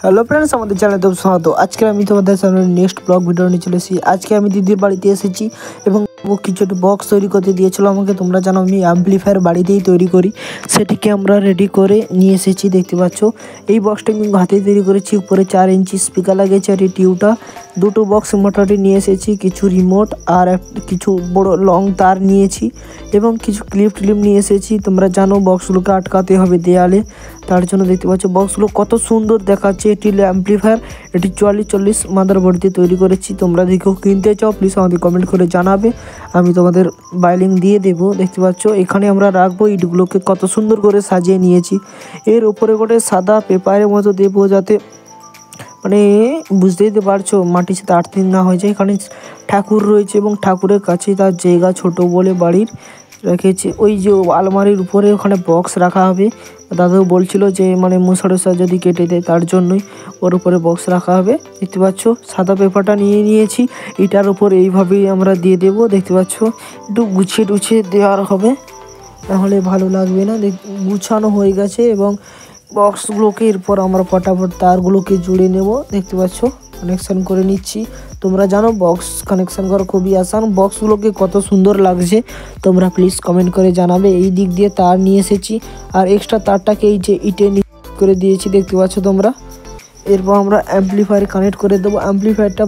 Hello friends, আমাদের চ্যানেলে তো স্বাগত। আজকে আমি তোমাদের সামনে নেক্সট ব্লগ ভিডিও নিয়ে চলে এসেছি। আজকে আমি দিদির বাড়িতে এসেছি এবং ও কিছু একটা বক্স তৈরি করতে দিয়েছিল আমাকে। তোমরা জানো আমি অ্যাম্পলিফায়ার বাড়িতেই তৈরি করি, সেটিকে আমরা রেডি করে নিয়ে এসেছি। দেখতে পাচ্ছ এই বক্সটা আমি হাতেই তৈরি করেছি। উপরে 4 ইঞ্চি স্পিকার লাগিয়েছে আর এই টিউটা দুটো বক্স মোটামুটি নিয়ে এসেছি। কিছু রিমোট আর কিছু বড় লং তার নিয়েছি এবং কিছু ক্লিপ নিয়ে এসেছি। তোমরা জানো বক্সগুলোকে আটকাতে হবে দেয়ালে, তার জন্য দেখতে পাচ্ছ বক্সগুলো কত সুন্দর দেখাচ্ছে। এটি অ্যাম্পলিফায়ার, এটি 4440 মাদারবোর্ড দিয়ে তৈরি করেছি। তোমরা দেখো কিনতে চাও প্লিজ আমাদের কমেন্ট করে জানাবে, আমি তোমাদের বাইলিং দিয়ে দেবো। দেখতে পাচ্ছ এখানে আমরা রাখবো ইটগুলোকে, কত সুন্দর করে সাজিয়ে নিয়েছি। এর উপরে করে সাদা পেপারের মতো দেবো, যাতে মানে বুঝতেই তো পারছো মাটির সাথে আর্থিং না হয়ে যায়। এখানে ঠাকুর রয়েছে এবং ঠাকুরের কাছে তার জায়গা ছোট বলে বাড়ির রেখেছি। ওই যে আলমারির উপরে ওখানে বক্স রাখা হবে। দাদু বলছিল যে মানে মশা যদি কেটে দেয় তার জন্যই ওর উপরে বক্স রাখা হবে। দেখতে পাচ্ছ সাদা পেপারটা নিয়ে নিয়েছি, এটার উপর এইভাবেই আমরা দিয়ে দেবো। দেখতে পাচ্ছ একটু গুছিয়ে টুছিয়ে দেওয়ার হবে, নাহলে ভালো লাগবে না। গুছানো হয়ে গেছে এবং বক্সগুলোকে এরপর আমরা ফটাফট তারগুলোকে জুড়ে নেব। দেখতে পাচ্ছ কানেকশান করে নিচ্ছি। তোমরা জানো বক্স কানেকশান করা খুবই আসান। বক্সগুলোকে কত সুন্দর লাগছে তোমরা প্লিজ কমেন্ট করে জানাবে। এই দিক দিয়ে তার নিয়ে এসেছি আর এক্সট্রা তারটাকে এই যে ইটে করে দিয়েছি, দেখতে পাচ্ছ তোমরা। এরপর আমরা অ্যাম্পলিফায়ার কানেক্ট করে দেবো। অ্যাম্পলিফায়ারটা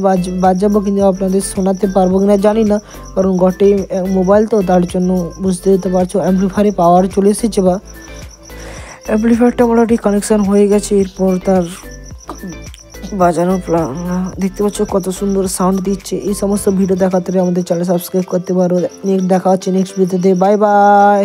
বাজাবো কিন্তু আপনাদের শোনাতে পারবো কিনা জানি না, কারণ গটে মোবাইল তো, তার জন্য বুঝতে দিতে পারছো অ্যাম্পলিফায়ারে পাওয়ার চলে এসেছে বা অ্যাম্পলিফায়ারটা মোটামুটি কানেকশান হয়ে গেছে। এরপর তার বাজানো দেখতে পাচ্ছ কত সুন্দর সাউন্ড দিচ্ছে। এই সমস্ত ভিডিও দেখাতে আমাদের চ্যানেল সাবস্ক্রাইব করতে পারো। দেখা হচ্ছে নেক্সট ভিডিওতে। Bye bye.